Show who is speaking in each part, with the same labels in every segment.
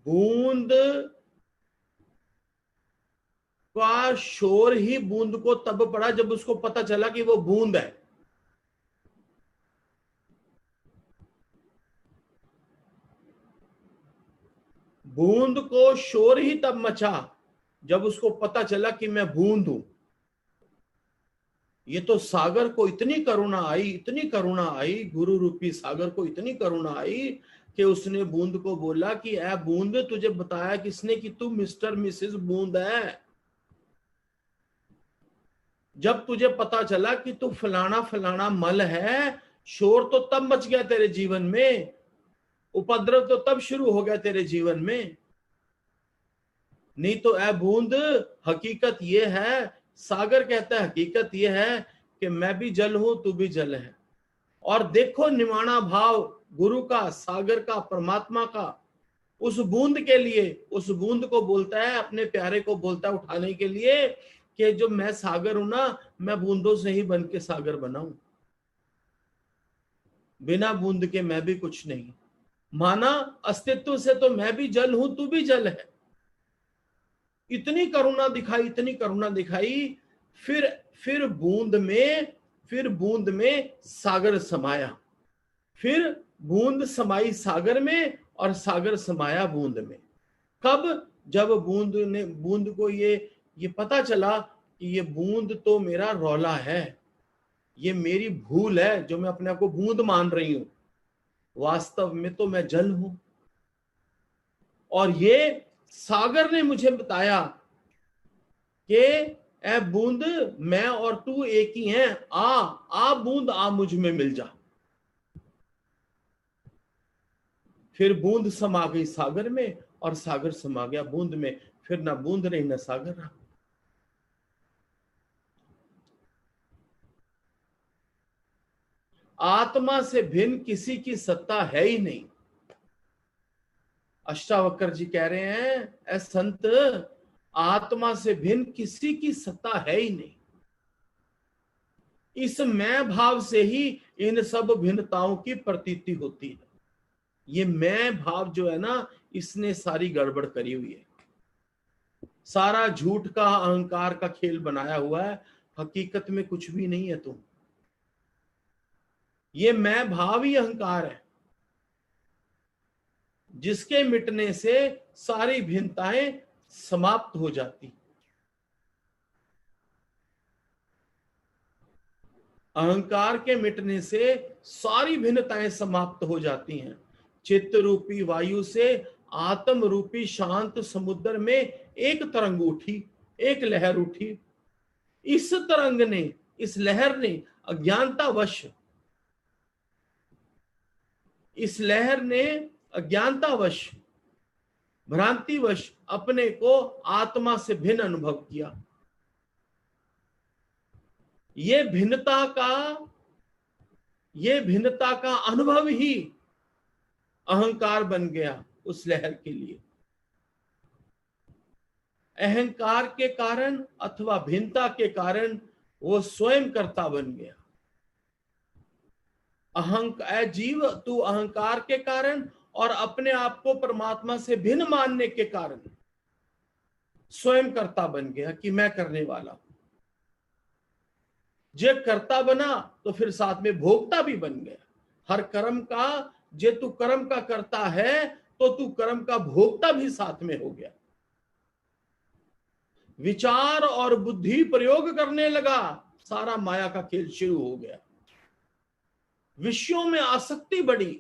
Speaker 1: बूंद का शोर ही बूंद को तब पड़ा जब उसको पता चला कि वो बूंद है। बूंद को शोर ही तब मचा जब उसको पता चला कि मैं बूंद हूं। ये तो सागर को इतनी करुणा आई, इतनी करुणा आई, गुरु रूपी सागर को इतनी करुणा आई कि उसने बूंद को बोला कि ऐ बूंद, तुझे बताया किसने कि तू मिस्टर मिसेस बूंद है? जब तुझे पता चला कि तू फलाना फलाना मल है, शोर तो तब मच गया तेरे जीवन में, उपद्रव तो तब शुरू हो गया तेरे जीवन में। नहीं तो ऐ बूंद, हकीकत ये है, सागर कहता है हकीकत ये है कि मैं भी जल हूं, तू भी जल है। और देखो निमाणा भाव गुरु का, सागर का, परमात्मा का उस बूंद के लिए, उस बूंद को बोलता है, अपने प्यारे को बोलता है उठाने के लिए कि जो मैं सागर हूं ना, मैं बूंदों से ही बन के सागर बना हूं, बिना बूंद के मैं भी कुछ नहीं। माना अस्तित्व से तो मैं भी जल हूं, तू भी जल है। इतनी करुणा दिखाई, इतनी करुणा दिखाई। फिर बूंद में सागर समाया, फिर बूंद समाई सागर में और सागर समाया बूंद में। कब? जब बूंद को ये पता चला कि ये बूंद तो मेरा रौला है, ये मेरी भूल है जो मैं अपने आप को बूंद मान रही हूं, वास्तव में तो मैं जल हूं। और ये सागर ने मुझे बताया कि ए बूंद, मैं और तू एक ही हैं, आ बूंद, आ मुझ में मिल जा। फिर बूंद समा गई सागर में और सागर समा गया बूंद में, फिर ना बूंद रही ना सागर रहा। आत्मा से भिन्न किसी की सत्ता है ही नहीं। अष्टावक्र जी कह रहे हैं, ए संत, आत्मा से भिन्न किसी की सत्ता है ही नहीं। इस मैं भाव से ही इन सब भिन्नताओं की प्रतीति होती है। ये मैं भाव जो है ना, इसने सारी गड़बड़ करी हुई है, सारा झूठ का, अहंकार का खेल बनाया हुआ है। हकीकत में कुछ भी नहीं है तुम। ये मैं भाव ही अहंकार है, जिसके मिटने से सारी भिन्नताएं समाप्त हो जाती। अहंकार के मिटने से सारी भिन्नताएं समाप्त हो जाती हैं। चित्त रूपी वायु से आत्म रूपी शांत समुद्र में एक तरंग उठी, एक लहर उठी। इस तरंग ने, इस लहर ने अज्ञानतावश, इस लहर ने अज्ञानतावश, भ्रांतिवश अपने को आत्मा से भिन्न अनुभव किया। ये भिन्नता का अनुभव ही अहंकार बन गया उस लहर के लिए। अहंकार के कारण अथवा भिन्नता के कारण वो स्वयं कर्ता बन गया। जीव, तू अहंकार के कारण और अपने आप को परमात्मा से भिन्न मानने के कारण स्वयं कर्ता बन गया कि मैं करने वाला हूं। जे कर्ता बना तो फिर साथ में भोक्ता भी बन गया। हर कर्म का, जे तू कर्म का करता है तो तू कर्म का भोक्ता भी साथ में हो गया। विचार और बुद्धि प्रयोग करने लगा, सारा माया का खेल शुरू हो गया। विषयों में आसक्ति बढ़ी,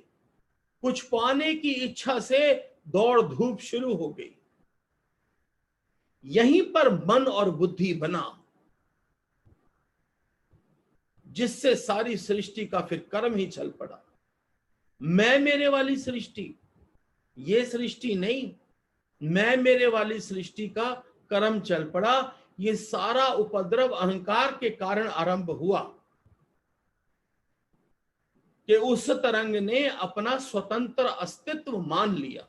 Speaker 1: कुछ पाने की इच्छा से दौड़ धूप शुरू हो गई। यहीं पर मन और बुद्धि बना, जिससे सारी सृष्टि का फिर कर्म ही चल पड़ा। मैं मेरे वाली सृष्टि, ये सृष्टि नहीं, मैं मेरे वाली सृष्टि का कर्म चल पड़ा। ये सारा उपद्रव अहंकार के कारण आरंभ हुआ कि उस तरंग ने अपना स्वतंत्र अस्तित्व मान लिया।